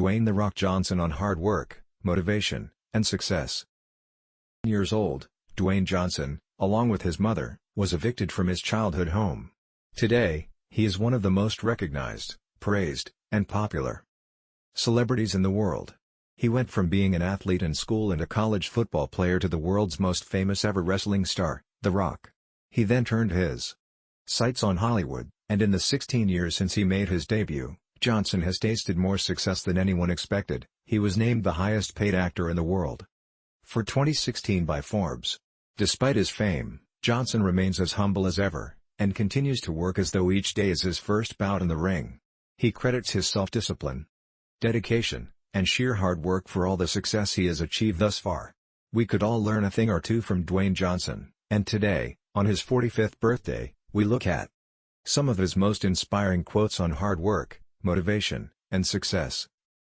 Dwayne The Rock Johnson on hard work, motivation, and success. Years old, Dwayne Johnson, along with his mother, was evicted from his childhood home. Today, he is one of the most recognized, praised, and popular celebrities in the world. He went from being an athlete in school and a college football player to the world's most famous ever wrestling star, The Rock. He then turned his sights on Hollywood, and in the 16 years since he made his debut, Johnson has tasted more success than anyone expected. He was named the highest-paid actor in the world for 2016 by Forbes. Despite his fame, Johnson remains as humble as ever, and continues to work as though each day is his first bout in the ring. He credits his self-discipline, dedication, and sheer hard work for all the success he has achieved thus far. We could all learn a thing or two from Dwayne Johnson, and today, on his 45th birthday, we look at some of his most inspiring quotes on hard work, motivation, and success.